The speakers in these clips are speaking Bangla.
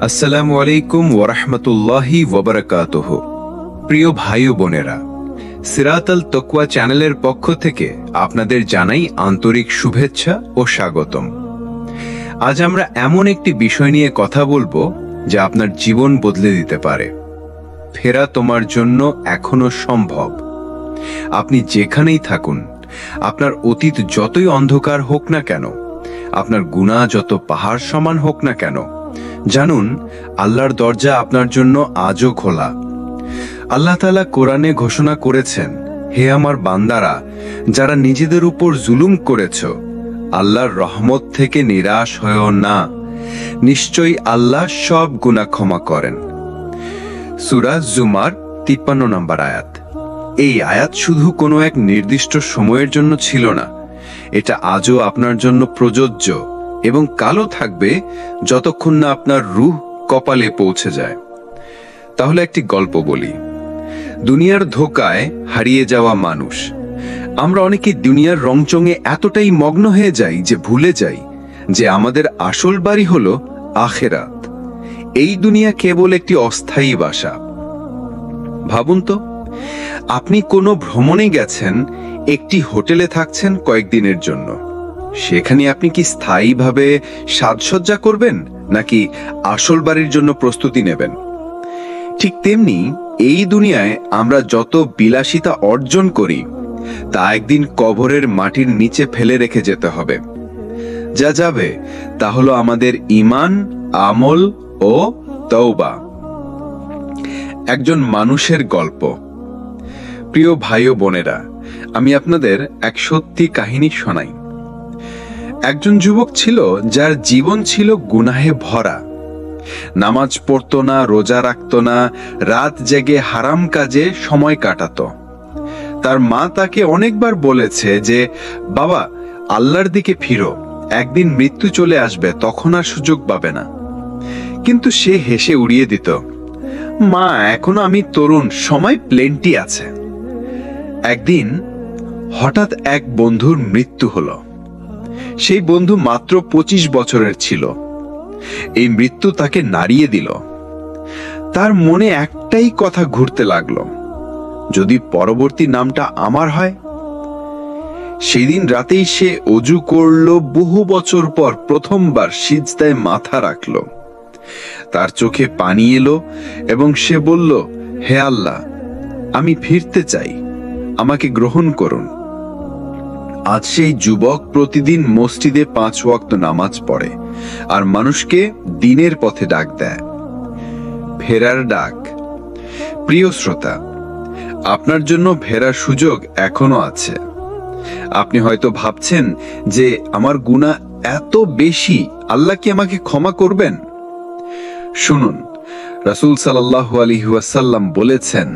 আসসালামু আলাইকুম ওয়া রাহমাতুল্লাহি ওয়া বারাকাতুহু। প্রিয় ভাই ও বোনেরা, সিরাতাল তাকওয়া চ্যানেলের পক্ষ থেকে আপনাদের জানাই আন্তরিক শুভেচ্ছা ও স্বাগতম। আজ আমরা এমন একটি বিষয় নিয়ে কথা বলবো যা আপনার জীবন বদলে দিতে পারে। ফেরা তোমার জন্য এখনো সম্ভব। আপনি যেখানেই থাকুন, আপনার অতীত যতই অন্ধকার হোক না কেন, আপনার গুনাহ যত পাহাড় সমান হোক না কেন, জানুন আল্লাহর দরজা আপনার জন্য আজও খোলা। আল্লাহ তাআলা কোরআনে ঘোষণা করেছেন, হে আমার বান্দারা, যারা নিজেদের উপর জুলুম করেছ, আল্লাহর রহমত থেকে নিরাশ হয়ো না, নিশ্চয়ই আল্লাহ সব গুনাহ ক্ষমা করেন। সূরা জুমার 53 নম্বর আয়াত। এই আয়াত শুধু কোনো এক নির্দিষ্ট সময়ের জন্য ছিল না, এটা আজও আপনার জন্য প্রযোজ্য এবং কালও থাকবে যতক্ষণ না আপনার রূহ কপালে পৌঁছে যায়। তাহলে একটি গল্প বলি। দুনিয়ার ধোকায় হারিয়ে যাওয়া মানুষ। আমরা অনেকে দুনিয়ার রংচঙে এতটাই মগ্ন হয়ে যাই যে ভুলে যাই যে আমাদের আসল বাড়ি হলো আখিরাত। এই দুনিয়া কেবল একটি অস্থায়ী বাসা। ভাবুন তো, আপনি কোনো ভ্রমণে গেছেন, একটি হোটেলে থাকছেন কয়েকদিনের জন্য। সেখানে আপনি কি স্থায়ীভাবে সাজসজ্জা করবেন নাকি আসল বাড়ির জন্য প্রস্তুতি নেবেন? ঠিক তেমনি এই দুনিয়ায় আমরা যত বিলাসিতা অর্জন করি তা একদিন কবরের মাটির নিচে ফেলে রেখে যেতে হবে। যা যাবে তা হলো আমাদের ঈমান, আমল ও তওবা। একজন মানুষের গল্প। প্রিয় ভাই ও বোনেরা, আমি আপনাদের এক সত্যি কাহিনী শোনাই। একজন যুবক ছিল যার জীবন ছিল গুনাহে ভরা। নামাজ পড়তো না, রোজা রাখতো না, রাত জেগে হারাম কাজে সময় কাটাতো। তার মা তাকে অনেকবার বলেছে যে, বাবা, আল্লাহর দিকে ফিরো, একদিন মৃত্যু চলে আসবে, তখন আর সুযোগ পাবে না। কিন্তু সে হেসে উড়িয়ে দিত, মা, এখনো আমি তরুণ, সময় প্লেন্টি আছে। একদিন হঠাৎ এক বন্ধুর মৃত্যু হলো। সেই বন্ধু মাত্র 25 বছরের ছিল। এই মৃত্যু তাকে নাড়িয়ে দিল। তার মনে একটাই কথা ঘুরতে লাগলো, যদি পরবর্তী নামটা আমার হয়। সেদিন রাতেই সে অজু করলো, বহু বছর পর প্রথমবার সিজদায় মাথা রাখলো। তার চোখে পানি এলো এবং সে বলল, হে আল্লাহ, আমি ফিরতে চাই, আমাকে গ্রহণ করুন। আজ সেই যুবক প্রতিদিন মসজিদে 5 ওয়াক্ত নামাজ পড়ে আর মানুষকে দ্বীনের পথে ডাক দেয়। ফেরার ডাক। প্রিয় শ্রোতা, আপনার জন্য ফেরার সুযোগ এখনো আছে। আপনি হয়তো ভাবছেন যে আমার গুনাহ এত বেশি, আল্লাহ কি আমাকে ক্ষমা করবেন? শুনুন, রাসূল সাল্লাল্লাহু আলাইহি ওয়াসাল্লাম বলেছেন,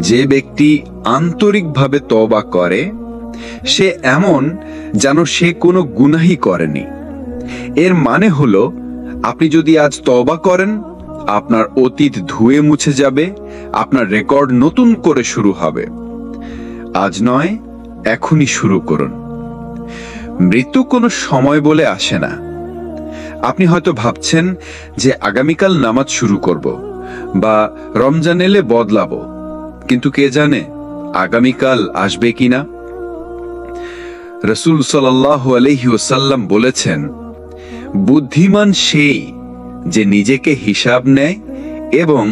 যে ব্যক্তি আন্তরিকভাবে তওবা করে সে এমন যেন সে কোনো গুনাহই করেনি। এর মানে হলো, আপনি যদি আজ তওবা করেন, আপনার অতীত ধুয়ে মুছে যাবে, আপনার রেকর্ড নতুন করে শুরু হবে। আজ নয়, এখনই শুরু করুন। মৃত্যু কোনো সময় বলে আসে না। আপনি হয়তো ভাবছেন যে আগামীকাল নামাজ শুরু করব বা রমজান এলে বদলাবো, কিন্তু কে জানে আগামীকাল আসবে কিনা। রাসূল সাল্লাল্লাহু আলাইহি ওয়াসাল্লাম বলেছেন, বুদ্ধিমান সেই যে নিজেকে হিসাব নেয় এবং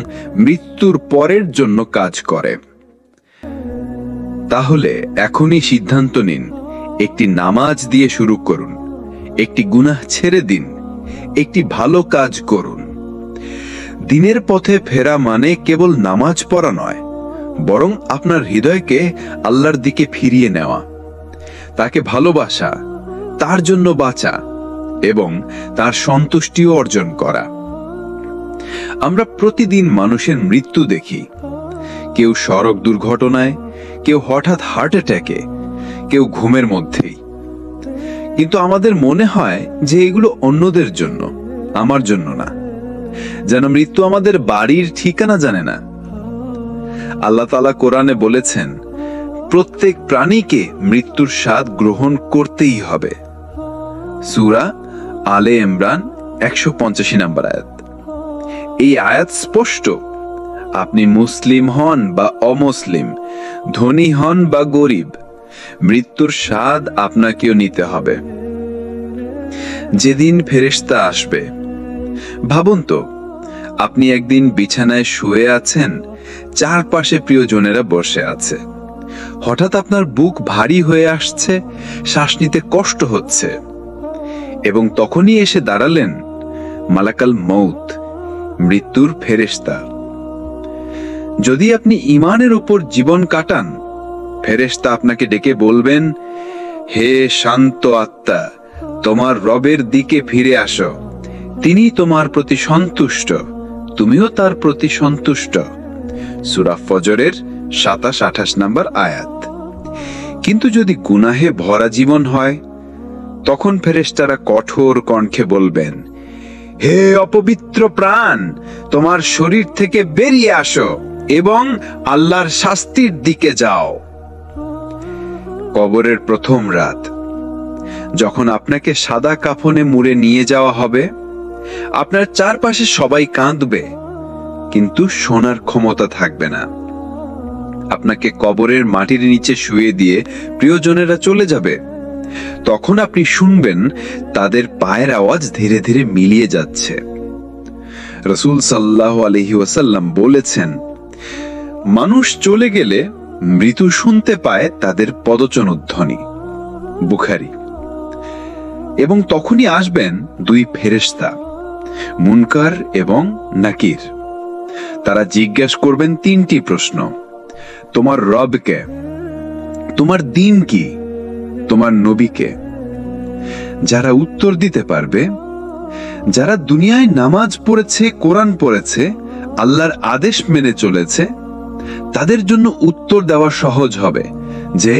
মৃত্যুর পরের জন্য কাজ করে। তাহলে এখনই সিদ্ধান্ত নিন, একটি নামাজ দিয়ে শুরু করুন, একটি গুনাহ ছেড়ে দিন, একটি ভালো কাজ করুন। দিনের পথে ফেরা মানে কেবল নামাজ পড়া নয়, বরং আপনার হৃদয়কে আল্লাহর দিকে ফিরিয়ে নেওয়া, তাকে ভালোবাসা, তার জন্য বাঁচা এবং তার সন্তুষ্টিও অর্জন করা। আমরা প্রতিদিন মানুষের মৃত্যু দেখি। কেউ সড়ক দুর্ঘটনায়, কেউ হঠাৎ হার্ট অ্যাটাকে, কেউ ঘুমের মধ্যেই। কিন্তু আমাদের মনে হয় যে এগুলো অন্যদের জন্য, আমার জন্য না। যেন মৃত্যু আমাদের বাড়ির ঠিকানা জানে না। আল্লাহ তাআলা কোরআনে বলেছেন, প্রত্যেক প্রাণীকে মৃত্যুর স্বাদ গ্রহণ করতেই হবে। সূরা আলে ইমরান 185 নম্বর আয়াত। এই আয়াত স্পষ্ট, আপনি মুসলিম হন বা অমুসলিম, ধনী হন বা গরিব, মৃত্যুর স্বাদ আপনাকেও নিতে হবে। যেদিন ফেরেশতা আসবে, ভাবুন তো, আপনি একদিন বিছানায় শুয়ে আছেন, চারপাশে প্রিয়জনেরা বসে আছে, হঠাৎ আপনার বুক ভারী হয়ে আসছে, শ্বাস নিতে কষ্ট হচ্ছে, এবং তখনই এসে দাঁড়ালেন মালাকাল মউত, মৃত্যুর ফেরেশতা। যদি আপনি ঈমানের উপর জীবন কাটান, ফেরেশতা আপনাকে ডেকে বলবেন, হে শান্ত আত্মা, তোমার রবের দিকে ফিরে আসো, তিনি তোমার প্রতি সন্তুষ্ট, তুমিও তার প্রতি সন্তুষ্ট। সূরা ফজরের 27-28 নম্বর আয়াত। কিন্তু যদি গুনাহে ভরা জীবন হয়, তখন ফেরেশতারা কঠোর কণ্ঠে বলবেন, হে অপবিত্র প্রাণ, তোমার শরীর থেকে বেরিয়ে আসো এবং আল্লাহর শাস্তির দিকে যাও। কবরের প্রথম রাত, যখন আপনাকে সাদা কাফনে মুড়ে নিয়ে যাওয়া হবে, আপনার চারপাশে সবাই কাঁদবে, কিন্তু শোনার ক্ষমতা থাকবে না। আপনাকে কবরের মাটির নিচে শুয়ে দিয়ে প্রিয়জনেরা চলে যাবে। তখন আপনি শুনবেন তাদের পায়ের আওয়াজ ধীরে ধীরে মিলিয়ে যাচ্ছে। রাসূল সাল্লাল্লাহু আলাইহি ওয়াসাল্লাম বলেছেন, মানুষ চলে গেলে মৃত্যু শুনতে পায় তাদের পদচনধ্বনি। বুখারী। এবং তখনই আসবেন দুই ফেরেশতা, মুনকার এবং নাকির। তারা জিজ্ঞেস করবেন তিনটি প্রশ্ন: তোমার রব কে, তোমার দ্বীন কি, তোমার নবী কে? যারা উত্তর দিতে পারবে, যারা দুনিয়ায় নামাজ পড়েছে, কোরআন পড়েছে, আল্লাহর আদেশ মেনে চলেছে, তাদের জন্য উত্তর দেওয়া সহজ হবে যে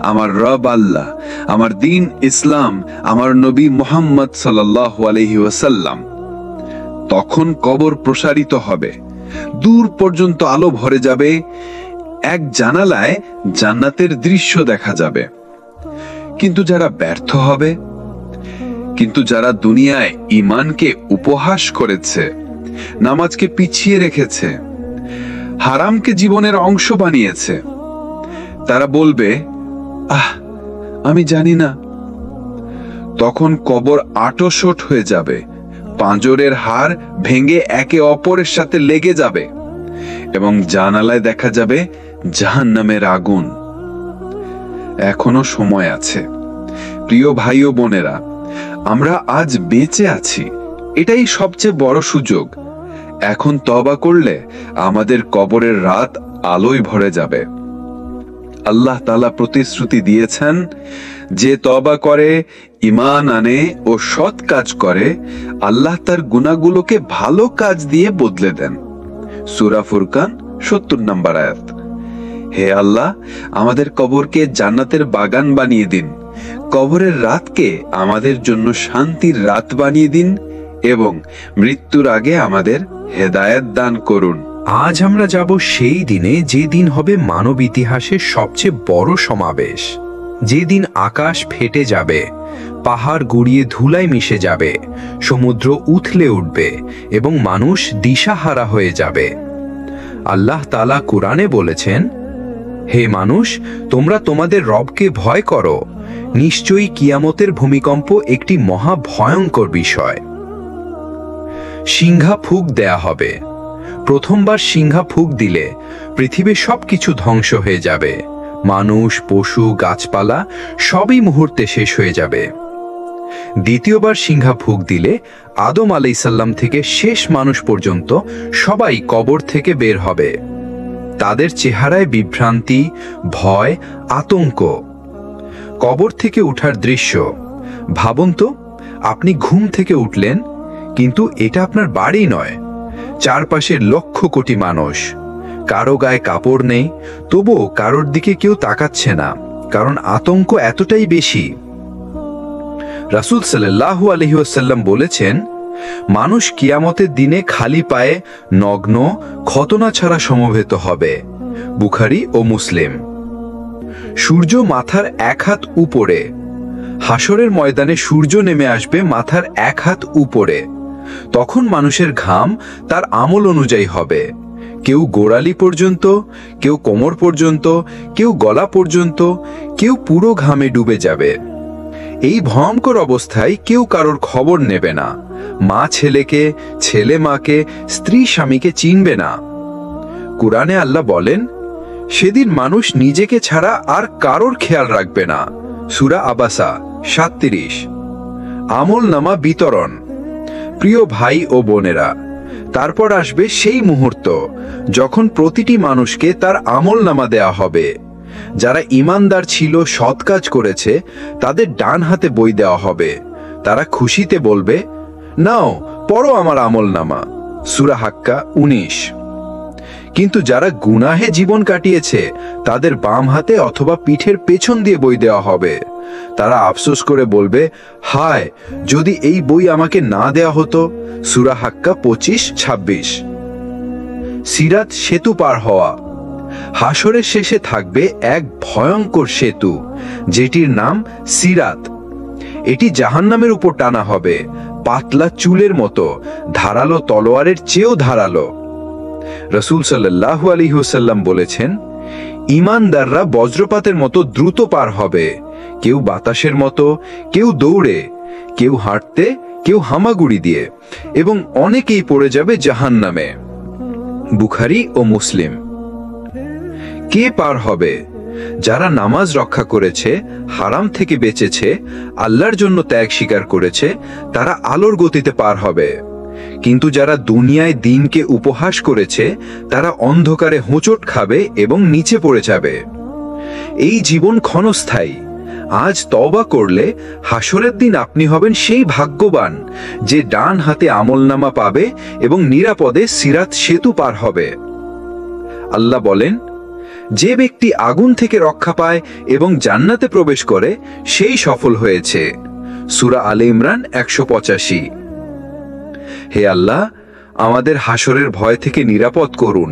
আমার রব আল্লাহ, আমার দ্বীন ইসলাম, আমার নবী মুহাম্মদ সাল্লাল্লাহু আলাইহি ওয়াসাল্লাম। তখন কবর প্রসারিত হবে, দূর পর্যন্ত আলো ভরে যাবে, এক জানালায় জান্নাতের দৃশ্য দেখা যাবে। কিন্তু যারা ব্যর্থ হবে, কিন্তু যারা দুনিয়ায় ঈমানকে উপহাস করেছে, নামাজকে পিছিয়ে রেখেছে, হারামকে জীবনের অংশ বানিয়েছে, তারা বলবে, আমি জানি না। তখন কবর আঁটশোট হয়ে যাবে, পাঁজরের হাড় ভেঙে একে অপরের সাথে লেগে যাবে এবং জানালায় দেখা যাবে জাহান্নামের আগুন। এখনো সময় আছে। প্রিয় ভাই ও বোনেরা, আমরা আজ বেঁচে আছি, এটাই সবচেয়ে বড় সুযোগ। এখন তওবা করলে আমাদের কবরের রাত আলোয় ভরে যাবে। আল্লাহ তাআলা প্রতিশ্রুতি দিয়েছেন, যে তওবা করে, ঈমান আনে ও সৎ কাজ করে, আল্লাহ তার গুনাহগুলোকে ভালো কাজ দিয়ে বদলে দেন। সূরা ফুরকান 70 নম্বর আয়াত। হে আল্লাহ, আমাদের কবরকে জান্নাতের বাগান বানিয়ে দিন, কবরের রাতকে আমাদের জন্য শান্তির রাত বানিয়ে দিন এবং মৃত্যুর আগে আমাদের হেদায়েত দান করুন। আজ আমরা যাব সেই দিনে, যে দিন হবে মানব ইতিহাসের সবচেয়ে বড় সমাবেশ, যেদিন আকাশ ফেটে যাবে, পাহাড় গুড়িয়ে ধুলায় মিশে যাবে, সমুদ্র উথলে উঠবে এবং মানুষ দিশাহারা হয়ে যাবে। আল্লাহ তাআলা কুরআনে বলেছেন, হে মানুষ, তোমরা তোমাদের রবকে ভয় করো, নিশ্চয়ই কিয়ামতের ভূমিকম্প একটি মহা ভয়ঙ্কর বিষয়। সিংহা ফুঁক দেয়া হবে। প্রথমবার সিংহা ফুঁক দিলে পৃথিবীর সবকিছু ধ্বংস হয়ে যাবে, মানুষ, পশু, গাছপালা সবই মুহূর্তে শেষ হয়ে যাবে। দ্বিতীয়বার সিংহা ফুঁক দিলে আদম আলাইহিসসালাম থেকে শেষ মানুষ পর্যন্ত সবাই কবর থেকে বের হবে। তাদের চেহারায় বিভ্রান্তি, ভয়, আতঙ্ক। কবর থেকে ওঠার দৃশ্য ভাবুন তো, আপনি ঘুম থেকে উঠলেন, কিন্তু এটা আপনার বাড়ি নয়, চারপাশের লক্ষ কোটি মানুষ, কারো গায়ে কাপড় নেই, তবুও কারোর দিকে কেউ তাকাচ্ছে না, কারণ আতঙ্ক এতটাই বেশি। রাসূল সাল্লাল্লাহু আলাইহি ওয়াসাল্লাম বলেছেন, মানুষ কিয়ামতের দিনে খালি পায়ে, নগ্ন, খতনা ছাড়া সমবেত হবে। বুখারী ও মুসলিম। সূর্য মাথার এক হাত উপরে, হাসরের ময়দানে সূর্য নেমে আসবে মাথার 1 হাত উপরে। তখন মানুষের ঘাম তার আমল অনুযায়ী হবে। কেউ গোড়ালি পর্যন্ত, কেউ কোমর পর্যন্ত, কেউ গলা পর্যন্ত, কেউ পুরো ঘামে ডুবে যাবে। এই ভয়ঙ্কর অবস্থায় কেউ কারোর খবর নেবে না। মা ছেলেকে, ছেলে মাকে, স্ত্রী স্বামীকে চিনবে না। কুরআনে আল্লাহ বলেন, সেদিন মানুষ নিজেকে ছাড়া আর কারোর খেয়াল রাখবে না। সূরা আবাসা 37। আমল নামা বিতরণ। প্রিয় ভাই ও বোনেরা, তারপর আসবে সেই মুহূর্ত যখন প্রতিটি মানুষকে তার আমল নামা দেয়া হবে। যারা ঈমানদার ছিল, সৎ কাজ করেছে, তাদের ডান হাতে বই দেওয়া হবে। তারা খুশিতে বলবে, নাও পড়ো আমার আমল নামা। সূরা হাক্কা 19। কিন্তু যারা গুনাহে জীবন কাটিয়েছে, তাদের বাম হাতে অথবা পিঠের পেছন দিয়ে বই দেওয়া হবে। তারা আফসোস করে বলবে, হায়, যদি এই বই আমাকে না দেয়া হতো। সূরা হাক্কা 25-26। সিরাত সেতু পার হওয়া। হাসরের শেষে থাকবে এক ভয়ঙ্কর সেতু, যেটির নাম সিরাত। এটি জাহান্নামের উপর টানা হবে, পাতলা চুলের মতো, ধারালো তলোয়ারের চেয়েও ধারালো। রাসূল সাল্লাল্লাহু আলাইহি ওয়াসাল্লাম বলেছেন, ঈমানদাররা বজ্রপাতের মতো দ্রুত পার হবে। কেউ বাতাসের মতো, কেউ দৌড়ে, কেউ হাঁটতে, কেউ হামাগুড়ি দিয়ে, এবং অনেকেই পড়ে যাবে জাহান্নামে। বুখারী ও মুসলিম। কে পার হবে? যারা নামাজ রক্ষা করেছে, হারাম থেকে বেঁচেছে, আল্লাহর জন্য ত্যাগ স্বীকার করেছে, তারা আলোর গতিতে পার হবে। কিন্তু যারা দুনিয়ায় দ্বীনকে উপহাস করেছে, তারা অন্ধকারে হোঁচট খাবে এবং নিচে পড়ে যাবে। এই জীবন ক্ষণস্থায়ী। আজ তওবা করলে হাসরের দিন আপনি হবেন সেই ভাগ্যবান যে ডান হাতে আমলনামা পাবে এবং নিরাপদে সিরাত সেতু পার হবে। আল্লাহ বলেন, যে ব্যক্তি আগুন থেকে রক্ষা পায় এবং জান্নাতে প্রবেশ করে, সেই সফল হয়েছে। সূরা আলে ইমরান 185। হে আল্লাহ, আমাদের হাসরের ভয় থেকে নিরাপদ করুন।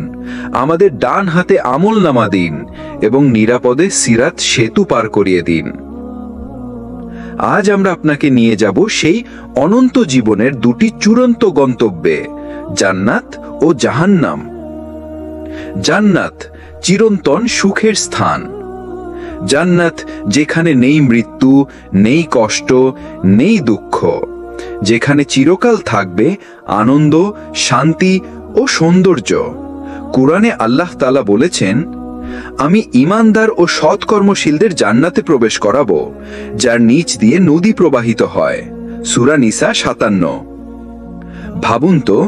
আমাদের ডান হাতে আমলনামা দিন এবং নিরাপদে সিরাত সেতু পার করিয়ে দিন। আজ আমরা আপনাকে নিয়ে যাব সেই অনন্ত জীবনের দুটি চূড়ান্ত গন্তব্যে, জান্নাত ও জাহান্নাম। জান্নাত চিরন্তন সুখের স্থান। জান্নাত যেখানে নেই মৃত্যু, নেই কষ্ট, নেই দুঃখ, যেখানে চিরকাল থাকবে আনন্দ, শান্তি ও সৌন্দর্য। কুরআনে আল্লাহ তাআলা বলেছেন, আমি ঈমানদার ও সৎকর্মশীলদের জান্নাতে প্রবেশ করাবো, যার নিচ দিয়ে নদী প্রবাহিত হয়। সূরা নিসা 57। ভাবুন তো,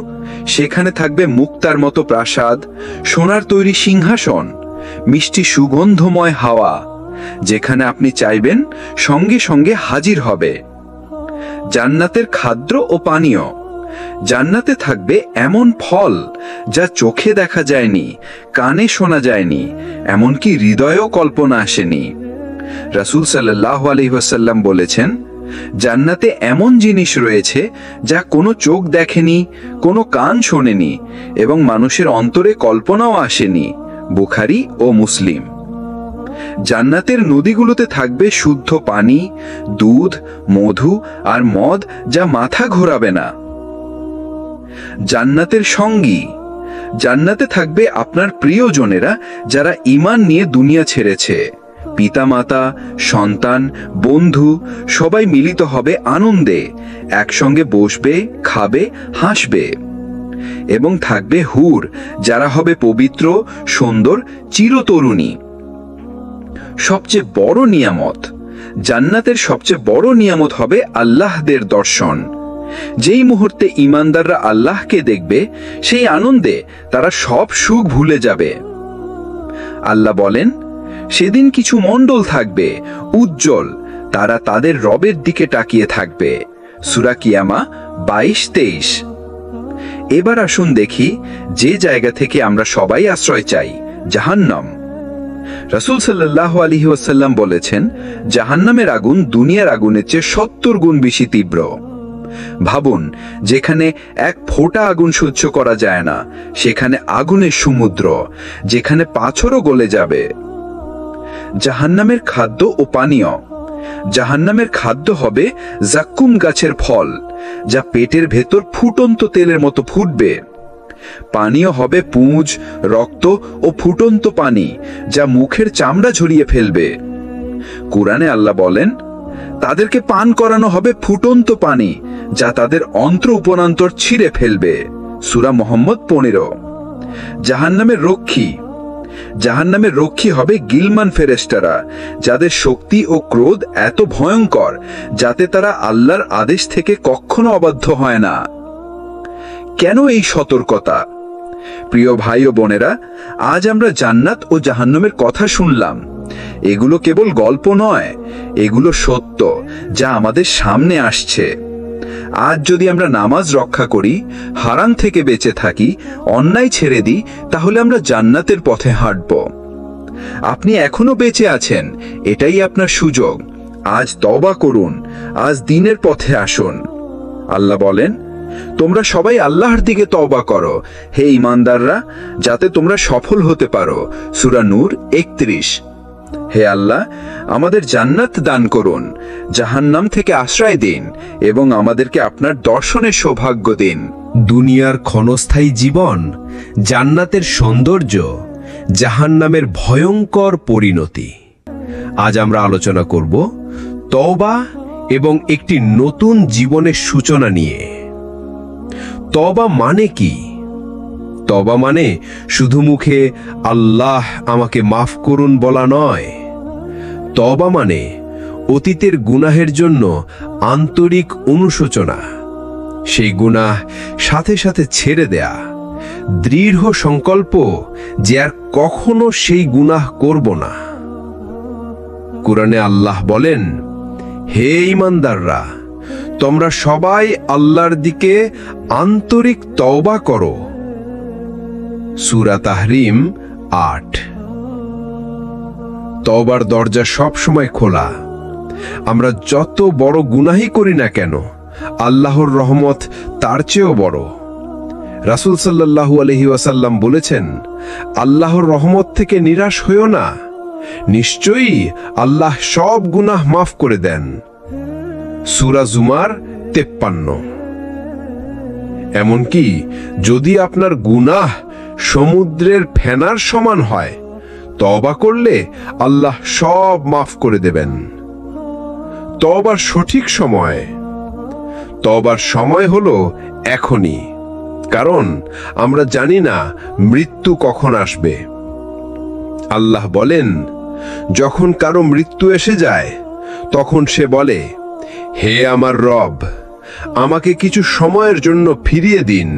সেখানে থাকবে মুক্তার মতো প্রাসাদ, সোনার তৈরি সিংহাসন, মিষ্টি সুগন্ধময় হাওয়া, যেখানে আপনি চাইবেন সঙ্গে সঙ্গে হাজির হবে। জান্নাতের খাদ্য ও পানীয়। জান্নাতে থাকবে এমন ফল যা চোখে দেখা যায়নি, কানে শোনা যায়নি, এমনকি হৃদয়েও কল্পনা আসেনি। রাসূল সাল্লাল্লাহু আলাইহি ওয়াসাল্লাম বলেছেন, জান্নাতে এমন জিনিস রয়েছে যা কোনো চোখ দেখেনি, কোনো কান শোনেনি এবং মানুষের অন্তরে কল্পনাও আসেনি। বুখারী ও মুসলিম। জান্নাতের নদীগুলোতে থাকবে শুদ্ধ পানি, দুধ, মধু আর মদ যা মাথা ঘোরাবে না। জান্নাতের সঙ্গী। জান্নাতে থাকবে আপনার প্রিয়জনেরা যারা ঈমান নিয়ে দুনিয়া ছেড়েছে। পিতামাতা, সন্তান, বন্ধু সবাই মিলিত হবে আনন্দে, একসঙ্গে বসবে, খাবে, হাসবে। এবং থাকবে হুর, যারা হবে পবিত্র, সুন্দর, চিরতরুণী। সবচেয়ে বড় নিয়ামত, জান্নাতের সবচেয়ে বড় নিয়ামত হবে আল্লাহদের দর্শন। যেই মুহূর্তে ঈমানদাররা আল্লাহকে দেখবে, সেই আনন্দে তারা সব সুখ ভুলে যাবে। আল্লাহ বলেন, সেদিন কিছু মণ্ডল থাকবে উজ্জ্বল, তারা তাদের রবের দিকে তাকিয়ে থাকবে। সূরা কিয়ামা 22-23। এবার আসুন দেখি যে জায়গা থেকে আমরা সবাই আশ্রয় চাই, জাহান্নাম। রাসূল সাল্লাল্লাহু আলাইহি ওয়াসাল্লাম বলেছেন, জাহান্নামের আগুন দুনিয়ার আগুনের চেয়ে 70 গুণ বেশি তীব্র। ভাবুন, যেখানে এক ফোঁটা আগুন সহ্য করা যায় না, সেখানে আগুনের সমুদ্র, যেখানে পাথরও গলে যাবে। জাহান্নামের খাদ্য ও পানীয়। জাহান্নামের খাদ্য হবে জাক্কুম গাছের ফল, যা পেটের ভেতর ফুটন্ত তেলের মতো ফুটবে। পানীয় হবে পুঁজ, রক্ত ও ফুটন্ত পানি, যা মুখের চামড়া ঝরিয়ে ফেলবে। কুরআনে আল্লাহ বলেন, তাদেরকে পান করানো হবে ফুটন্ত পানি, যা তাদের অন্ত্র উপনান্তর ছিঁড়ে ফেলবে। সূরা মুহাম্মদ 15। জাহান্নামের রক্ষী হবে গিলমান ফেরেশতারা, যাদের শক্তি ও ক্রোধ এত ভয়ঙ্কর যাতে তারা আল্লাহর আদেশ থেকে কখনো অবাধ্য হয় না। কেন এই সতর্কতা? প্রিয় ভাই ও বোনেরা, আজ আমরা জান্নাত ও জাহান্নামের কথা শুনলাম। এগুলো কেবল গল্প নয়, এগুলো সত্য যা আমাদের সামনে আসছে। আজ যদি আমরা নামাজ রক্ষা করি, হারাম থেকে বেঁচে থাকি, অন্যায় ছেড়ে দিই, তাহলে আমরা জান্নাতের পথে হাঁটব। আপনি এখনো বেঁচে আছেন, এটাই আপনার সুযোগ। আজ তওবা করুন, আজ দ্বীনের পথে আসুন। আল্লাহ বলেন, তোমরা সবাই আল্লাহর দিকে তওবা করো হে ঈমানদাররা, যাতে তোমরা সফল হতে পারো। সূরা নূর 31। হে আল্লাহ, আমাদের জান্নাত দান করুন, জাহান্নাম থেকে আশ্রয় দিন এবং আমাদেরকে আপনার দর্শনের সৌভাগ্য দিন। দুনিয়ার ক্ষণস্থায়ী জীবন, জান্নাতের সৌন্দর্য, জাহান্নামের ভয়ঙ্কর পরিণতি। আজ আমরা আলোচনা করব তওবা এবং একটি নতুন জীবনের সূচনা নিয়ে। তওবা মানে কি? তওবা মানে শুধু মুখে আল্লাহ আমাকে মাফ করুন বলা নয়। তওবা মানে অতীতের গুনাহের জন্য আন্তরিক অনুশোচনা, সেই গুনাহ সাথে সাথে ছেড়ে দেয়া, দৃঢ় সংকল্প যে আর কখনো সেই গুনাহ করব না। কুরআনে আল্লাহ বলেন, হে ঈমানদাররা, তোমরা সবাই আল্লাহর দিকে আন্তরিক তওবা করো। সূরা তাহরিম 8। তওবার দরজা সব সময় খোলা। আমরা যত বড় গুনাহই করি না কেন, আল্লাহর রহমত তার চেয়েও বড়। রাসূল সাল্লাল্লাহু আলাইহি ওয়াসাল্লাম বলেছেন, আল্লাহর রহমত থেকে নিরাশ হইও না, নিশ্চয়ই আল্লাহ সব গুনাহ মাফ করে দেন। সূরা জুমার 53। এমনকি যদি আপনার গুনাহ সমুদ্রের ফেনার সমান হয়, তওবা করলে আল্লাহ সব মাফ করে দেবেন। তওবার সঠিক সময়। তওবার সময় হলো এখনই, কারণ আমরা জানি না মৃত্যু কখন আসবে। আল্লাহ বলেন, যখন কারো মৃত্যু এসে যায়, তখন সে বলে, হে আমার রব, আমাকে কিছু সময়ের জন্য ফিরিয়ে দিন,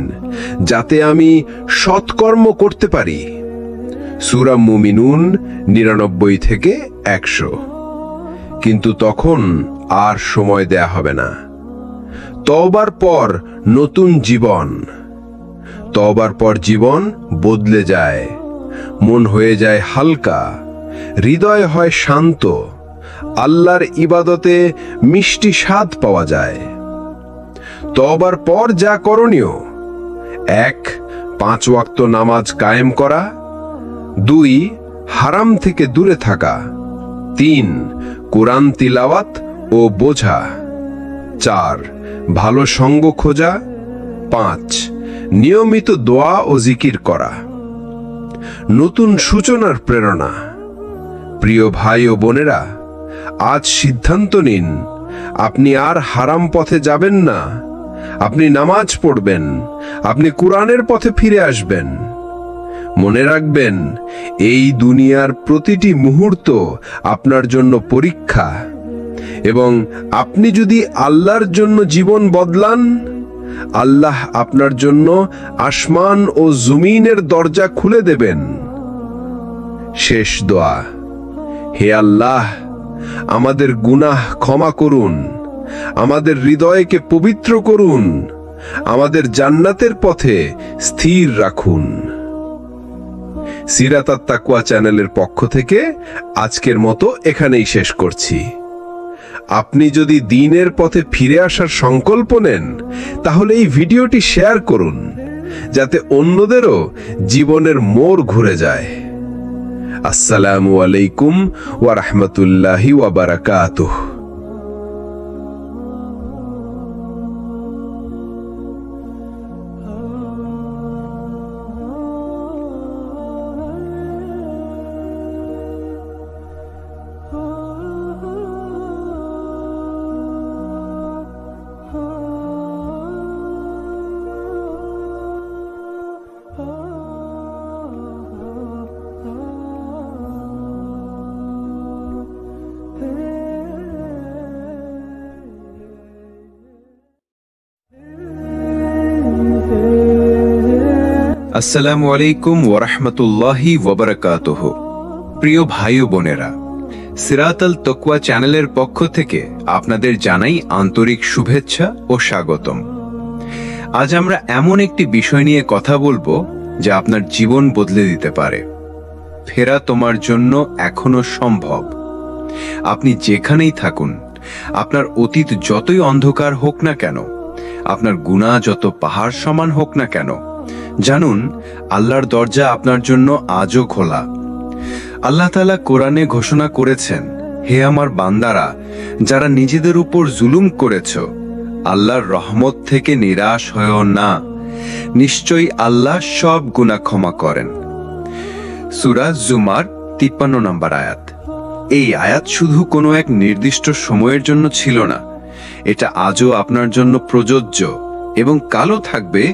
যাতে আমি সৎকর্ম করতে পারি। সূরা মুমিনুন 99 থেকে 100। কিন্তু তখন আর সময় দেয়া হবে না। তওবার পর নতুন জীবন। তওবার পর জীবন বদলে যায়। মন হয়ে যায় হালকা, হৃদয় হয় শান্ত, আল্লাহর ইবাদতে মিষ্টি স্বাদ পাওয়া যায়। তওবার পর যা করণীয়: 1. 5 ওয়াক্ত নামাজ কায়েম করা। 2. হারাম থেকে দূরে থাকা। 3. কুরআন তিলাওয়াত ও বোঝা। 4. ভালো সঙ্গ খোঁজা। 5. নিয়মিত দোয়া ও জিকির করা। নতুন সূচনার প্রেরণা। প্রিয় ভাই ও বোনেরা, আজ সিদ্ধান্ত নিন, আপনি আর হারাম পথে যাবেন না। আপনি নামাজ পড়বেন, আপনি কুরআনের পথে ফিরে আসবেন। মনে রাখবেন, এই দুনিয়ার প্রতিটি মুহূর্ত আপনার জন্য পরীক্ষা, এবং আপনি যদি আল্লাহর জন্য জীবন বদলান, আল্লাহ আপনার জন্য আসমান ও জমিনের দরজা খুলে দেবেন। শেষ দোয়া: হে আল্লাহ, আমাদের গুনাহ ক্ষমা করুন, আমাদের হৃদয়কে পবিত্র করুন, আমাদের জান্নাতের পথে স্থির রাখুন। সিরাত আত-তাকওয়া চ্যানেলের পক্ষ থেকে আজকের মতো এখানেই শেষ করছি। আপনি যদি দ্বীনের পথে ফিরে আসার সংকল্প নেন, তাহলে এই ভিডিওটি শেয়ার করুন, যাতে অন্যদেরও জীবনের মোড় ঘুরে যায়। আসসালামু আলাইকুম ওয়া রাহমাতুল্লাহি ওয়া বারাকাতুহু। আসসালামু আলাইকুম ওরহমতুল্লাহি ওবরাকাতুহু। প্রিয় ভাই ও বোনেরা, সিরাতাল তকওয়া চ্যানেলের পক্ষ থেকে আপনাদের জানাই আন্তরিক শুভেচ্ছা ও স্বাগতম। আজ আমরা এমন একটি বিষয় নিয়ে কথা বলবো যা আপনার জীবন বদলে দিতে পারে। ফেরা তোমার জন্য এখনো সম্ভব। আপনি যেখানেই থাকুন, আপনার অতীত যতই অন্ধকার হোক না কেন, আপনার গুনাহ যত পাহাড় সমান হোক না কেন, জানুন আল্লাহর দরজা আপনার জন্য আজও খোলা। আল্লাহ তাআলা কোরআনে ঘোষণা করেছেন, হে আমার বান্দারা, যারা নিজেদের উপর জুলুম করেছ, আল্লাহর রহমত থেকে নিরাশ হয়েও না, নিশ্চয়ই আল্লাহ সব গুনাহ ক্ষমা করেন। সূরা জুমার 53 নম্বর আয়াত। এই আয়াত শুধু কোনো এক নির্দিষ্ট সময়ের জন্য ছিল না, এটা আজও আপনার জন্য প্রযোজ্য এবং কালও থাকবে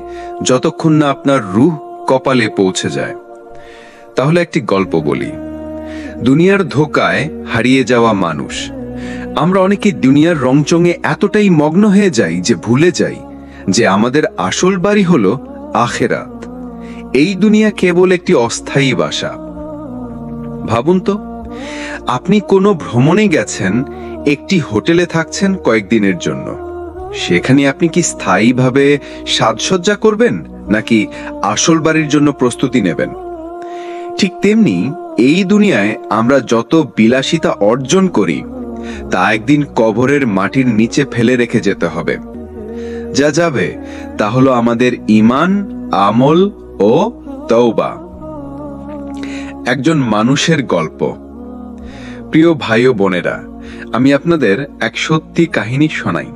যতক্ষণ না আপনার রূহ কপালে পৌঁছে যায়। তাহলে একটি গল্প বলি। দুনিয়ার ধোকায় হারিয়ে যাওয়া মানুষ। আমরা অনেকে দুনিয়ার রংচঙে এতটাই মগ্ন হয়ে যাই যে ভুলে যাই যে আমাদের আসল বাড়ি হলো আখিরাত। এই দুনিয়া কেবল একটি অস্থায়ী বাসা। ভাবুন তো, আপনি কোনো ভ্রমণে গেছেন, একটি হোটেলে থাকছেন কয়েকদিনের জন্য। সেখানে আপনি কি স্থায়ীভাবে সাজসজ্জা করবেন নাকি আসল বাড়ির জন্য প্রস্তুতি নেবেন? ঠিক তেমনি এই দুনিয়ায় আমরা যত বিলাসিতা অর্জন করি তা একদিন কবরের মাটির নিচে ফেলে রেখে যেতে হবে। যা যাবে তা হলো আমাদের ঈমান, আমল ও তওবা। একজন মানুষের গল্প। প্রিয় ভাই ও বোনেরা, আমি আপনাদের এক সত্যি কাহিনী শোনাই।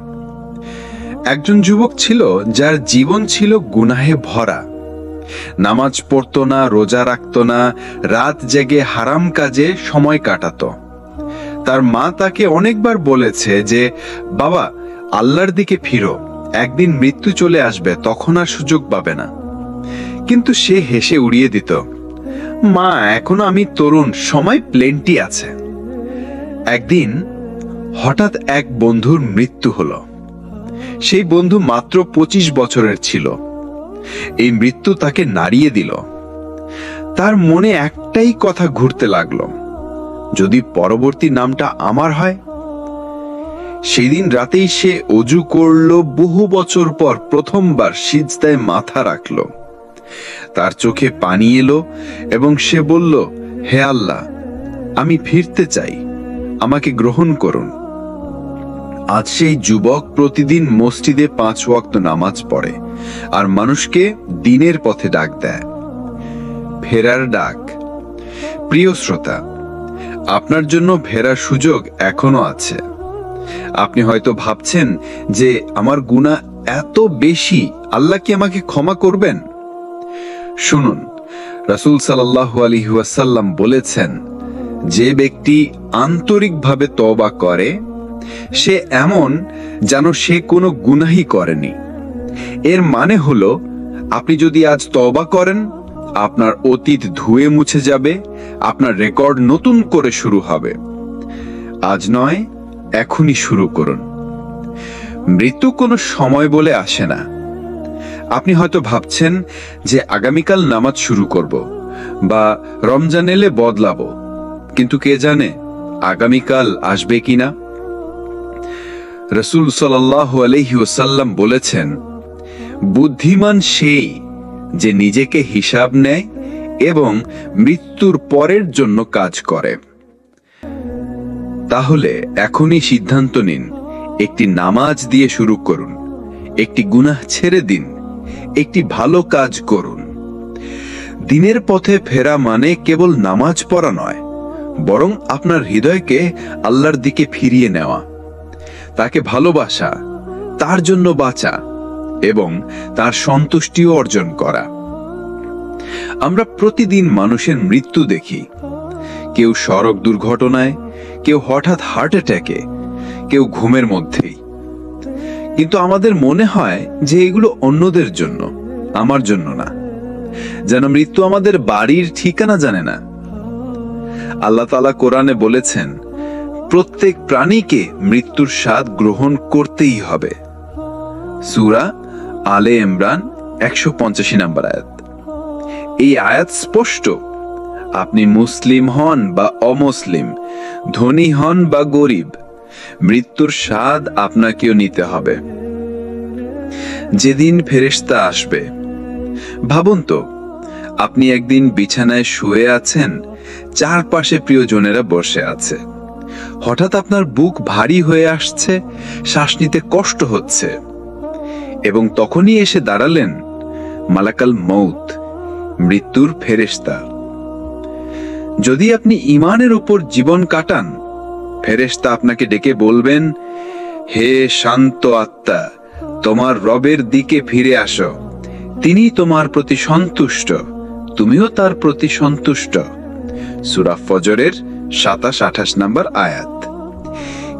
একজন যুবক ছিল যার জীবন ছিল গুনাহে ভরা। নামাজ পড়তো না, রোজা রাখতো না, রাত জেগে হারাম কাজে সময় কাটাতো। তার মা তাকে অনেকবার বলেছে যে, বাবা, আল্লাহর দিকে ফিরো, একদিন মৃত্যু চলে আসবে, তখন আর সুযোগ পাবে না। কিন্তু সে হেসে উড়িয়ে দিত, মা, এখনো আমি তরুণ, সময় প্লেন্টি আছে। একদিন হঠাৎ এক বন্ধুর মৃত্যু হলো। সেই বন্ধু মাত্র 25 বছরের ছিল। এই মৃত্যু তাকে নাড়িয়ে দিল। তার মনে একটাই কথা ঘুরতে লাগলো, যদি পরবর্তী নামটা আমার হয়। সেদিন রাতেই সে অজু করলো, বহু বছর পর প্রথমবার সিজদায় মাথা রাখলো। তার চোখে পানি এলো এবং সে বলল, হে আল্লাহ, আমি ফিরতে চাই, আমাকে গ্রহণ করুন। আজ সেই যুবক প্রতিদিন মসজিদে 5 ওয়াক্ত নামাজ পড়ে আর মানুষকে দ্বীনের পথে ডাক দেয়। ফেরার ডাক। প্রিয় শ্রোতা, আপনার জন্য ফেরার সুযোগ এখনো আছে। আপনি হয়তো ভাবছেন যে আমার গুনাহ এত বেশি, আল্লাহ কি আমাকে ক্ষমা করবেন? শুনুন, রাসূল সাল্লাল্লাহু আলাইহি ওয়াসাল্লাম বলেছেন, যে ব্যক্তি আন্তরিকভাবে তওবা করে সে এমন যেন সে কোনো গুনাহই করেনি। এর মানে হলো, আপনি যদি আজ তওবা করেন, আপনার অতীত ধুয়ে মুছে যাবে, আপনার রেকর্ড নতুন করে শুরু হবে। আজ নয়, এখনই শুরু করুন। মৃত্যু কোনো সময় বলে আসে না। আপনি হয়তো ভাবছেন যে আগামীকাল নামাজ শুরু করব বা রমজান এলে বদলাবো, কিন্তু কে জানে আগামীকাল আসবে কিনা। রাসূল সাল্লাল্লাহু আলাইহি ওয়াসাল্লাম বলেছেন, বুদ্ধিমান সেই যে নিজেকে হিসাব নেয় এবং মৃত্যুর পরের জন্য কাজ করে। তাহলে এখনই সিদ্ধান্ত নিন, একটি নামাজ দিয়ে শুরু করুন, একটি গুনাহ ছেড়ে দিন, একটি ভালো কাজ করুন। দ্বীনের পথে ফেরা মানে কেবল নামাজ পড়া নয়, বরং আপনার হৃদয়কে আল্লাহর দিকে ফিরিয়ে নেওয়া, তাকে ভালোবাসা, তার জন্য বাঁচা এবং তার সন্তুষ্টিও অর্জন করা। আমরা প্রতিদিন মানুষের মৃত্যু দেখি। কেউ সড়ক দুর্ঘটনায়, কেউ হঠাৎ হার্ট অ্যাটাকে, কেউ ঘুমের মধ্যেই। কিন্তু আমাদের মনে হয় যে এগুলো অন্যদের জন্য, আমার জন্য না। যেন মৃত্যু আমাদের বাড়ির ঠিকানা জানে না। আল্লাহ তাআলা কোরআনে বলেছেন, প্রত্যেক প্রাণীকে মৃত্যুর স্বাদ গ্রহণ করতেই হবে। সূরা আলে ইমরান 185 নম্বর আয়াত। এই আয়াত স্পষ্ট। আপনি মুসলিম হন বা অমুসলিম, ধনী হন বা গরিব, মৃত্যুর স্বাদ আপনাকেও নিতে হবে। যেদিন ফেরেশতা আসবে, ভাবুন তো, আপনি একদিন বিছানায় শুয়ে আছেন, চারপাশে প্রিয়জনেরা বসে আছে, হঠাৎ আপনার বুক ভারী হয়ে আসছে, শ্বাস নিতে কষ্ট হচ্ছে, এবং তখনই এসে দাঁড়ালেন মালাকাল মউত, মৃত্যুর ফেরেশতা। যদি আপনি ঈমানের উপর জীবন কাটান, ফেরেশতা আপনাকে ডেকে বলবেন, হে শান্ত আত্মা, তোমার রবের দিকে ফিরে আসো, তিনি তোমার প্রতি সন্তুষ্ট, তুমিও তার প্রতি সন্তুষ্ট। সূরা ফজরের 27-28 নম্বর আয়াত।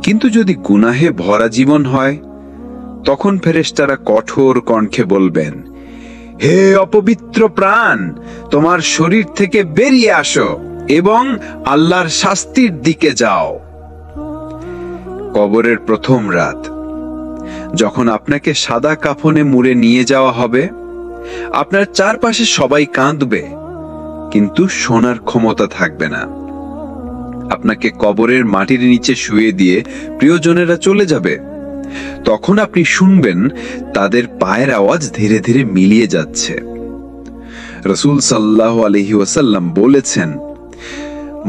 কিন্তু যদি গুনাহে ভরা জীবন হয়, তখন ফেরেশতারা কঠোর কণ্ঠে বলবেন, হে অপবিত্র প্রাণ, তোমার শরীর থেকে বেরিয়ে আসো এবং আল্লাহর শাস্তির দিকে যাও। কবরের প্রথম রাত, যখন আপনাকে সাদা কাফনে মুড়ে নিয়ে যাওয়া হবে, আপনার চারপাশে সবাই কাঁদবে, কিন্তু শোনার ক্ষমতা থাকবে না। আপনাকে কবরের মাটির নিচে শুয়ে দিয়ে প্রিয়জনেরা চলে যাবে। তখন আপনি শুনবেন তাদের পায়ের আওয়াজ ধীরে ধীরে মিলিয়ে যাচ্ছে। রাসূল সাল্লাল্লাহু আলাইহি ওয়াসাল্লাম বলেছেন,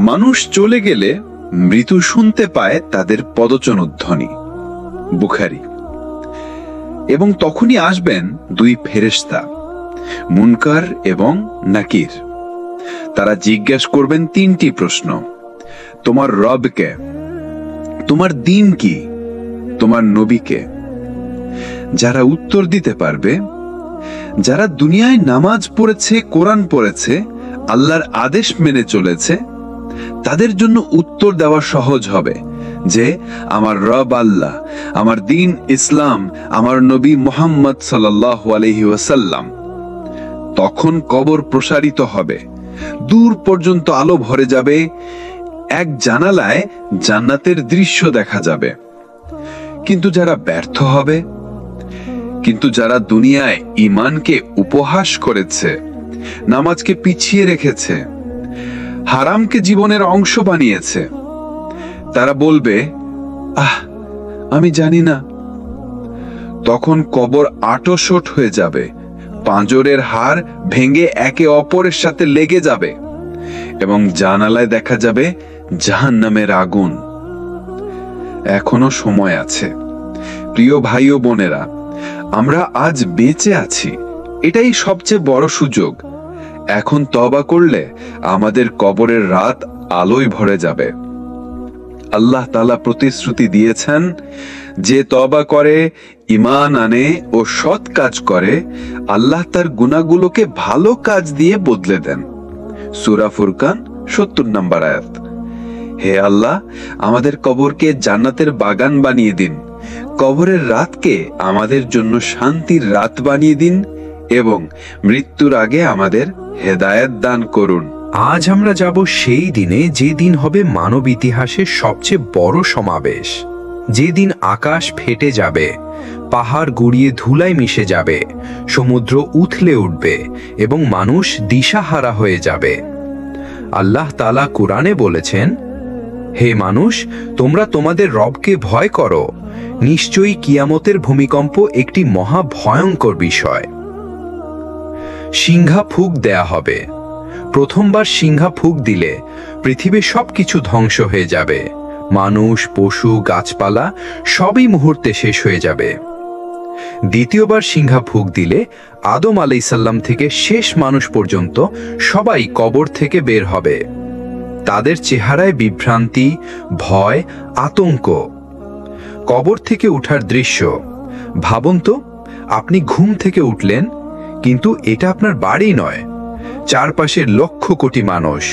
মানুষ চলে গেলে মৃত্যু শুনতে পায় তাদের পদচনধ্বনি। বুখারী। এবং তখনই আসবেন দুই ফেরেশতা, মুনকার এবং নাকির। তারা জিজ্ঞাসা করবেন তিনটি প্রশ্ন: তোমার রব কে, তোমার দ্বীন কি, তোমার নবী কে? যারা উত্তর দিতে পারবে, যারা দুনিয়ায় নামাজ পড়েছে, কোরআন পড়েছে, আল্লাহর আদেশ মেনে চলেছে, তাদের জন্য উত্তর দেওয়া সহজ হবে যে আমার রব আল্লাহ, আমার দ্বীন ইসলাম, আমার নবী মুহাম্মদ সাল্লাল্লাহু আলাইহি ওয়াসাল্লাম। তখন কবর প্রসারিত হবে, দূর পর্যন্ত আলো ভরে যাবে, এক জানালায় জান্নাতের দৃশ্য দেখা যাবে। কিন্তু যারা ব্যর্থ হবে, কিন্তু যারা দুনিয়ায় ঈমানকে উপহাস করেছে, নামাজকে পিছিয়ে রেখেছে, হারামকে জীবনের অংশ বানিয়েছে, তারা বলবে, আমি জানি না। তখন কবর আঁটশোট হয়ে যাবে, পাঁজরের হাড় ভেঙে একে অপরের সাথে লেগে যাবে এবং জানালায় দেখা যাবে জাহান্নামের আগুন। এখনো সময় আছে। প্রিয় ভাই ও বোনেরা, আমরা আজ বেঁচে আছি, এটাই সবচেয়ে বড় সুযোগ। এখন তওবা করলে আমাদের কবরের রাত আলোয় ভরে যাবে। আল্লাহ তাআলা প্রতিশ্রুতি দিয়েছেন, যে তওবা করে, ঈমান আনে ও সৎ কাজ করে, আল্লাহ তার গুনাহগুলোকে ভালো কাজ দিয়ে বদলে দেন। সূরা ফুরকান 70 নম্বর আয়াত। হে আল্লাহ, আমাদের কবরকে জান্নাতের বাগান বানিয়ে দিন, কবরের রাতকে আমাদের জন্য শান্তির রাত বানিয়ে দিন এবং মৃত্যুর আগে আমাদের হেদায়েত দান করুন। আজ আমরা যাব সেই দিনে, যে দিন হবে মানব ইতিহাসের সবচেয়ে বড় সমাবেশ, যেদিন আকাশ ফেটে যাবে, পাহাড় গুড়িয়ে ধুলায় মিশে যাবে, সমুদ্র উথলে উঠবে এবং মানুষ দিশাহারা হয়ে যাবে। আল্লাহ তাআলা কুরআনে বলেছেন, হে মানুষ, তোমরা তোমাদের রবকে ভয় করো, নিশ্চয়ই কিয়ামতের ভূমিকম্প একটি মহা ভয়ঙ্কর বিষয়। সিংহা ফুঁক দেয়া হবে। প্রথমবার সিংহা ফুঁক দিলে পৃথিবীর সবকিছু ধ্বংস হয়ে যাবে, মানুষ, পশু, গাছপালা সবই মুহূর্তে শেষ হয়ে যাবে। দ্বিতীয়বার সিংহা ফুঁক দিলে আদম আলাইহিসসালাম থেকে শেষ মানুষ পর্যন্ত সবাই কবর থেকে বের হবে। তাদের চেহারায় বিভ্রান্তি, ভয়, আতঙ্ক। কবর থেকে ওঠার দৃশ্য ভাবুন তো, আপনি ঘুম থেকে উঠলেন, কিন্তু এটা আপনার বাড়ি নয়, চারপাশের লক্ষ কোটি মানুষ,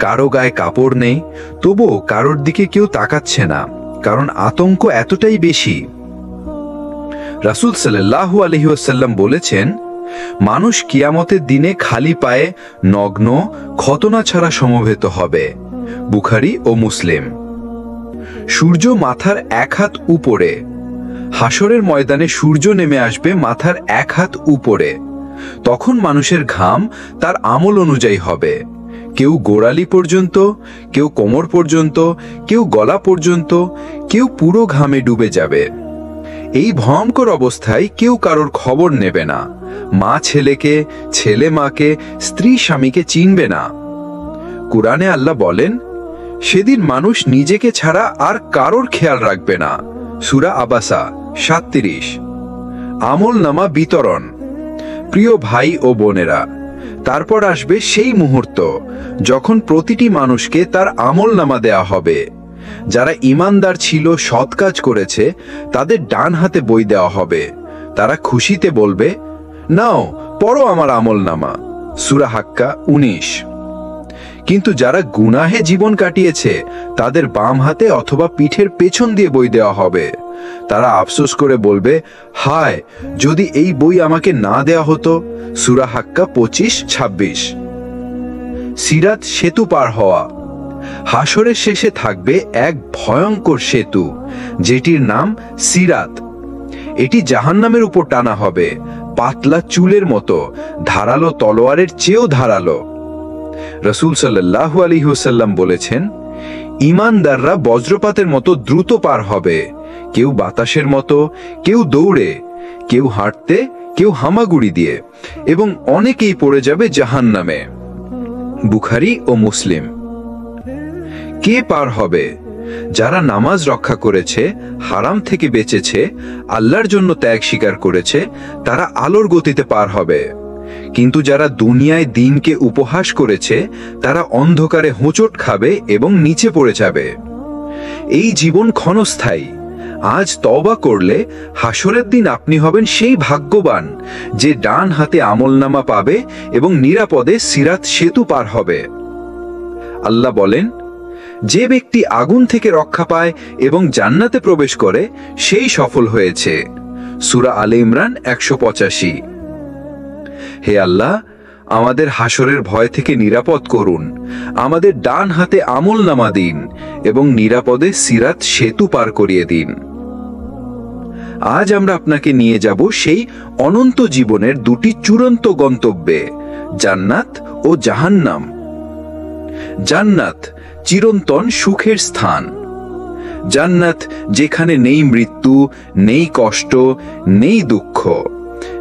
কারো গায়ে কাপড় নেই, তবুও কারোর দিকে কেউ তাকাচ্ছে না, কারণ আতঙ্ক এতটাই বেশি। রাসূল সাল্লাল্লাহু আলাইহি ওয়াসাল্লাম বলেছেন, মানুষ কিয়ামতের দিনে খালি পায়ে, নগ্ন, খতনা ছাড়া সমবেত হবে। বুখারী ও মুসলিম। সূর্য মাথার এক হাত উপরে। হাসরের ময়দানে সূর্য নেমে আসবে মাথার এক হাত উপরে। তখন মানুষের ঘাম তার আমল অনুযায়ী হবে। কেউ গোড়ালি পর্যন্ত, কেউ কোমর পর্যন্ত, কেউ গলা পর্যন্ত, কেউ পুরো ঘামে ডুবে যাবে। এই ভয়ঙ্কর অবস্থায় কেউ কারোর খবর নেবে না। মা ছেলেকে, ছেলে মাকে, স্ত্রী স্বামীকে চিনবে না। কুরআনে আল্লাহ বলেন, সেদিন মানুষ নিজেকে ছাড়া আর কারোর খেয়াল রাখবে না। সূরা আবাসা 37। আমল নামা বিতরণ। প্রিয় ভাই ও বোনেরা, তারপর আসবে সেই মুহূর্ত যখন প্রতিটি মানুষকে তার আমল নামা দেয়া হবে। যারা ঈমানদার ছিল, সৎ কাজ করেছে, তাদের ডান হাতে বই দেওয়া হবে। তারা খুশিতে বলবে, নাও পড়ো আমার আমল নামা। সূরা হাক্কা 19। কিন্তু যারা গুনাহে জীবন কাটিয়েছে, তাদের বাম হাতে অথবা পিঠের পেছন দিয়ে বই দেওয়া হবে। তারা আফসোস করে বলবে, হায়, যদি এই বই আমাকে না দেয়া হতো। সূরা হাক্কা 25-26। সিরাত সেতু পার হওয়া। হাসরের শেষে থাকবে এক ভয়ঙ্কর সেতু, যেটির নাম সিরাত। এটি জাহান্নামের উপর টানা হবে, পাতলা চুলের মতো, ধারালো তলোয়ারের চেয়েও ধারালো। রাসূল সাল্লাল্লাহু আলাইহি ওয়াসাল্লাম বলেছেন, ঈমানদাররা বজ্রপাতের মতো দ্রুত পার হবে। কেউ বাতাসের মতো, কেউ দৌড়ে, কেউ হাঁটতে, কেউ হামাগুড়ি দিয়ে, এবং অনেকেই পড়ে যাবে জাহান্নামে। বুখারী ও মুসলিম। কে পার হবে? যারা নামাজ রক্ষা করেছে, হারাম থেকে বেঁচেছে, আল্লাহর জন্য ত্যাগ স্বীকার করেছে, তারা আলোর গতিতে পার হবে। কিন্তু যারা দুনিয়ায় দ্বীনকে উপহাস করেছে, তারা অন্ধকারে হোঁচট খাবে এবং নিচে পড়ে যাবে। এই জীবন ক্ষণস্থায়ী। আজ তওবা করলে হাসরের দিন আপনি হবেন সেই ভাগ্যবান যে ডান হাতে আমলনামা পাবে এবং নিরাপদে সিরাত সেতু পার হবে। আল্লাহ বলেন, যে ব্যক্তি আগুন থেকে রক্ষা পায় এবং জান্নাতে প্রবেশ করে, সেই সফল হয়েছে। সূরা আলে ইমরান 185। হে আল্লাহ, আমাদের হাসরের ভয় থেকে নিরাপদ করুন। আমাদের ডান হাতে আমলনামা দিন এবং নিরাপদে সিরাত সেতু পার করিয়ে দিন। আজ আমরা আপনাকে নিয়ে যাব সেই অনন্ত জীবনের দুটি চূড়ান্ত গন্তব্যে, জান্নাত ও জাহান্নাম। জান্নাত চিরন্তন সুখের স্থান। জান্নাত যেখানে নেই মৃত্যু, নেই কষ্ট, নেই দুঃখ,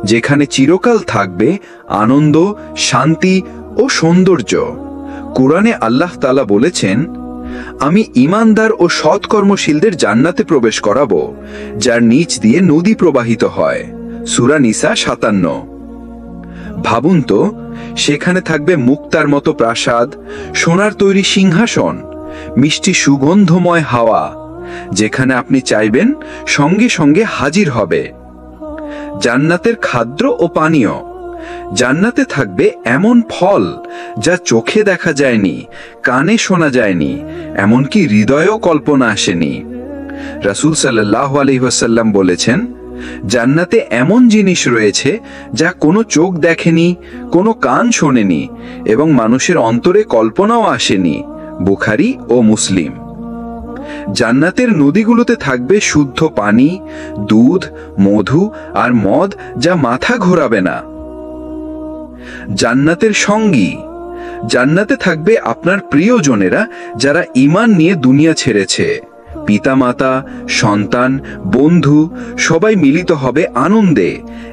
যেখানে চিরকাল থাকবে আনন্দ, শান্তি ও সৌন্দর্য। কুরআনে আল্লাহ তাআলা বলেছেন, আমি ঈমানদার ও সৎকর্মশীলদের জান্নাতে প্রবেশ করাবো, যার নিচ দিয়ে নদী প্রবাহিত হয়। সূরা নিসা 57। ভাবুন তো, সেখানে থাকবে মুক্তার মতো প্রাসাদ, সোনার তৈরি সিংহাসন, মিষ্টি সুগন্ধময় হাওয়া, যেখানে আপনি চাইবেন সঙ্গে সঙ্গে হাজির হবে। জান্নাতের খাদ্য ও পানীয়। জান্নাতে থাকবে এমন ফল যা চোখে দেখা যায়নি, কানে শোনা যায়নি, এমনকি হৃদয়েও কল্পনা আসেনি। রাসূল সাল্লাল্লাহু আলাইহি ওয়াসাল্লাম বলেছেন, জান্নাতে এমন জিনিস রয়েছে যা কোনো চোখ দেখেনি, কোনো কান শোনেনি এবং মানুষের অন্তরে কল্পনাও আসেনি। বুখারী ও মুসলিম। জান্নাতের নদীগুলোতে থাকবে শুদ্ধ পানি, দুধ, মধু আর মদ যা মাথা ঘোরাবে না। জান্নাতের সঙ্গী। জান্নাতে থাকবে আপনার প্রিয়জনেরা যারা ঈমান নিয়ে দুনিয়া ছেড়েছে। পিতামাতা, সন্তান, বন্ধু সবাই মিলিত হবে আনন্দে,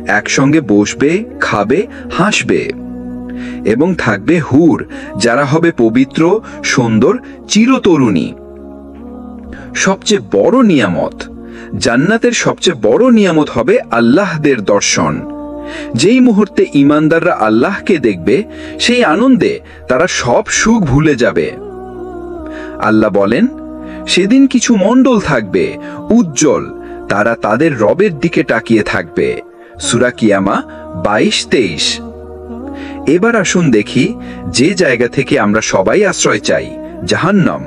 একসঙ্গে বসবে, খাবে, হাসবে। এবং থাকবে হুর, যারা হবে পবিত্র, সুন্দর, চিরতরুণী। সবচেয়ে বড় নিয়ামত, জান্নাতের সবচেয়ে বড় নিয়ামত হবে আল্লাহদের দর্শন। যেই মুহূর্তে ঈমানদাররা আল্লাহকে দেখবে, সেই আনন্দে তারা সব সুখ ভুলে যাবে। আল্লাহ বলেন, সেদিন কিছু মণ্ডল থাকবে উজ্জ্বল, তারা তাদের রবের দিকে তাকিয়ে থাকবে। সূরা কিয়ামা 22-23। এবার আসুন দেখি যে জায়গা থেকে আমরা সবাই আশ্রয় চাই, জাহান্নাম।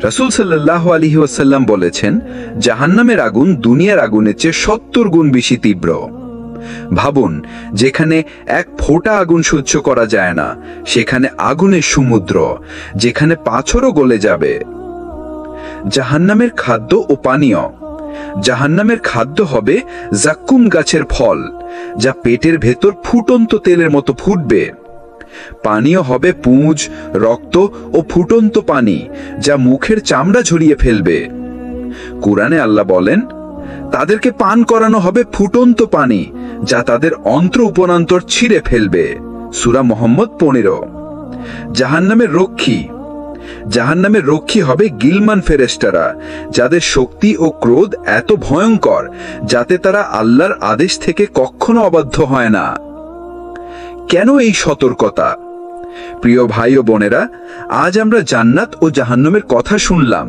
রাসূল সাল্লাল্লাহু আলাইহি ওয়াসাল্লাম বলেছেন, জাহান্নামের আগুন দুনিয়ার আগুনের চেয়ে 70 গুণ বেশি তীব্র। ভাবুন, যেখানে এক ফোঁটা আগুন সহ্য করা যায় না, সেখানে আগুনের সমুদ্র, যেখানে পাথরও গলে যাবে। জাহান্নামের খাদ্য ও পানীয়। জাহান্নামের খাদ্য হবে জাক্কুম গাছের ফল, যা পেটের ভেতর ফুটন্ত তেলের মতো ফুটবে। পানীয় হবে পুঁজ, রক্ত ও ফুটন্ত পানি, যা মুখের চামড়া ঝরিয়ে ফেলবে। কুরআনে আল্লাহ বলেন, তাদেরকে পান করানো হবে ফুটন্ত পানি, যা তাদের অন্ত্র উপনান্তর ছিঁড়ে ফেলবে। সূরা মুহাম্মদ 15। জাহান্নামের রক্ষী হবে গিলমান ফেরেশতারা, যাদের শক্তি ও ক্রোধ এত ভয়ঙ্কর যাতে তারা আল্লাহর আদেশ থেকে কখনো অবাধ্য হয় না। কেন এই সতর্কতা? প্রিয় ভাই ও বোনেরা, আজ আমরা জান্নাত ও জাহান্নামের কথা শুনলাম।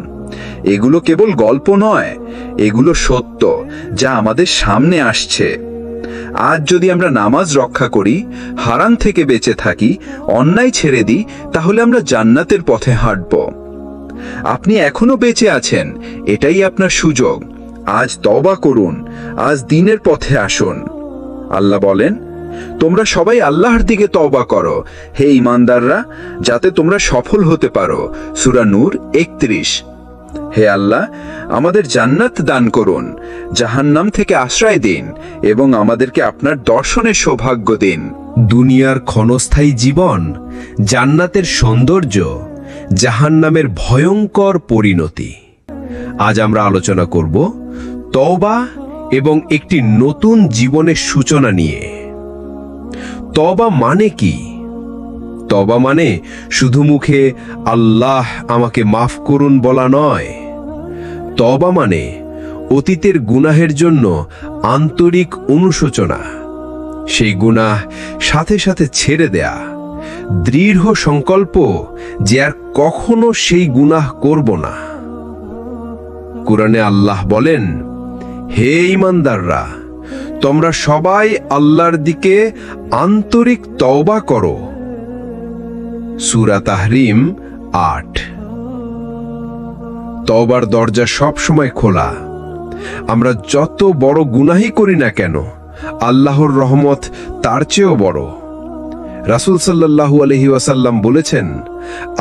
এগুলো কেবল গল্প নয়, এগুলো সত্য যা আমাদের সামনে আসছে। আজ যদি আমরা নামাজ রক্ষা করি, হারাম থেকে বেঁচে থাকি, অন্যায় ছেড়ে দিই, তাহলে আমরা জান্নাতের পথে হাঁটব। আপনি এখনো বেঁচে আছেন, এটাই আপনার সুযোগ। আজ তওবা করুন, আজ দ্বীনের পথে আসুন। আল্লাহ বলেন, তোমরা সবাই আল্লাহর দিকে তওবা করো হে ঈমানদাররা, যাতে তোমরা সফল হতে পারো। সূরা নূর 31। হে আল্লাহ, আমাদের জান্নাত দান করুন, জাহান্নাম থেকে আশ্রয় দিন এবং আমাদেরকে আপনার দর্শনের সৌভাগ্য দিন। দুনিয়ার ক্ষণস্থায়ী জীবন, জান্নাতের সৌন্দর্য, জাহান্নামের ভয়ঙ্কর পরিণতি। আজ আমরা আলোচনা করব তওবা এবং একটি নতুন জীবনের সূচনা নিয়ে। তওবা মানে কি? তওবা মানে শুধু মুখে আল্লাহ আমাকে মাফ করুন বলা নয়। তওবা মানে অতীতের গুনাহের জন্য আন্তরিক অনুশোচনা, সেই গুনাহ সাথে সাথে ছেড়ে দেয়া, দৃঢ় সংকল্প যে আর কখনো সেই গুনাহ করব না। কুরআনে আল্লাহ বলেন, হে ঈমানদাররা, তোমরা সবাই আল্লাহর দিকে আন্তরিক তওবা করো। সূরা তাহরিম 8। তওবার দরজা সব সময় খোলা। আমরা যত বড় গুনাহই করি না কেন, আল্লাহর রহমত তার চেয়েও বড়। রাসূল সাল্লাল্লাহু আলাইহি ওয়াসাল্লাম বলেছেন,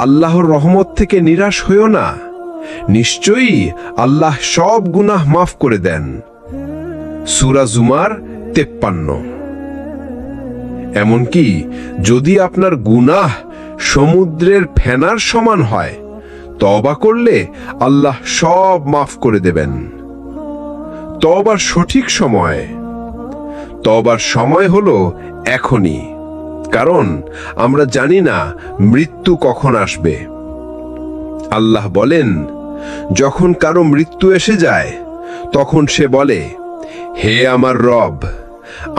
আল্লাহর রহমত থেকে নিরাশ হইও না, নিশ্চয়ই আল্লাহ সব গুনাহ মাফ করে দেন। সূরা জুমার 53। এমনকি যদি আপনার গুনাহ সমুদ্রের ফেনার সমান হয়, তওবা করলে আল্লাহ সব মাফ করে দেবেন। তওবার সঠিক সময়, তওবার সময় হলো এখনই, কারণ আমরা জানি না মৃত্যু কখন আসবে। আল্লাহ বলেন, যখন কারো মৃত্যু এসে যায়, তখন সে বলে, হে আমার রব,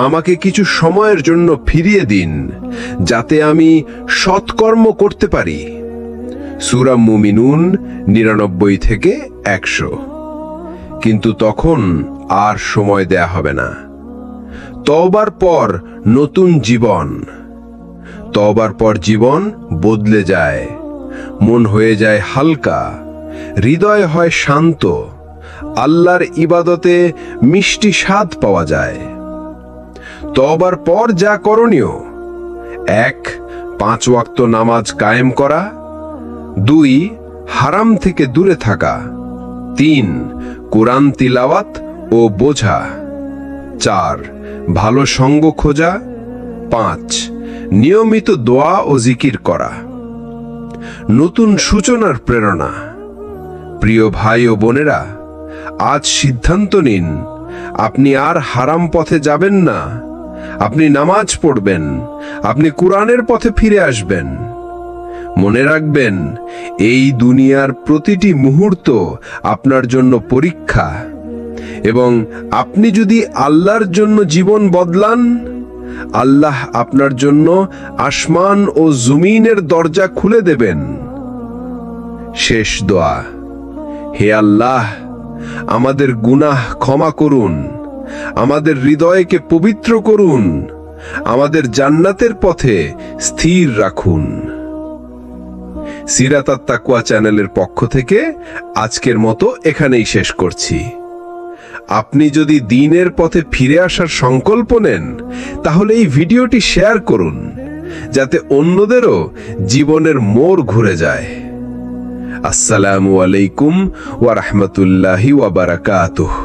আমাকে কিছু সময়ের জন্য ফিরিয়ে দিন, যাতে আমি সৎকর্ম করতে পারি। সূরা মুমিনুন 99 থেকে 100। কিন্তু তখন আর সময় দেয়া হবে না। তওবার পর নতুন জীবন। তওবার পর জীবন বদলে যায়, মন হয়ে যায় হালকা, হৃদয় হয় শান্ত, আল্লাহর ইবাদতে মিষ্টি স্বাদ পাওয়া যায়। তওবার পর যা করণীয়: 1. 5 ওয়াক্ত নামাজ কায়েম করা। 2. হারাম থেকে দূরে থাকা। 3. কুরআন তিলাওয়াত ও বোঝা। 4. ভালো সঙ্গ খোঁজা। 5. নিয়মিত দোয়া ও জিকির করা। নতুন সূচনার প্রেরণা। প্রিয় ভাই ও বোনেরা, আজ সিদ্ধান্ত নিন, আপনি আর হারাম পথে যাবেন না। আপনি নামাজ পড়বেন, আপনি কুরআনের পথে ফিরে আসবেন। মনে রাখবেন, এই দুনিয়ার প্রতিটি মুহূর্ত আপনার জন্য পরীক্ষা, এবং আপনি যদি আল্লাহর জন্য জীবন বদলান, আল্লাহ আপনার জন্য আসমান ও জমিনের দরজা খুলে দেবেন। শেষ দোয়া: হে আল্লাহ, আমাদের গুনাহ ক্ষমা করুন, আমাদের হৃদয়কে পবিত্র করুন, আমাদের জান্নাতের পথে স্থির রাখুন। সিরাত আত-তাকওয়া চ্যানেলের পক্ষ থেকে আজকের মতো এখানেই শেষ করছি। আপনি যদি দ্বীনের পথে ফিরে আসার সংকল্প নেন, তাহলে এই ভিডিওটি শেয়ার করুন, যাতে অন্যদেরও জীবনের মোড় ঘুরে যায়। আসসালামু আলাইকুম ওয়া রাহমাতুল্লাহি ওয়া বারাকাতুহু।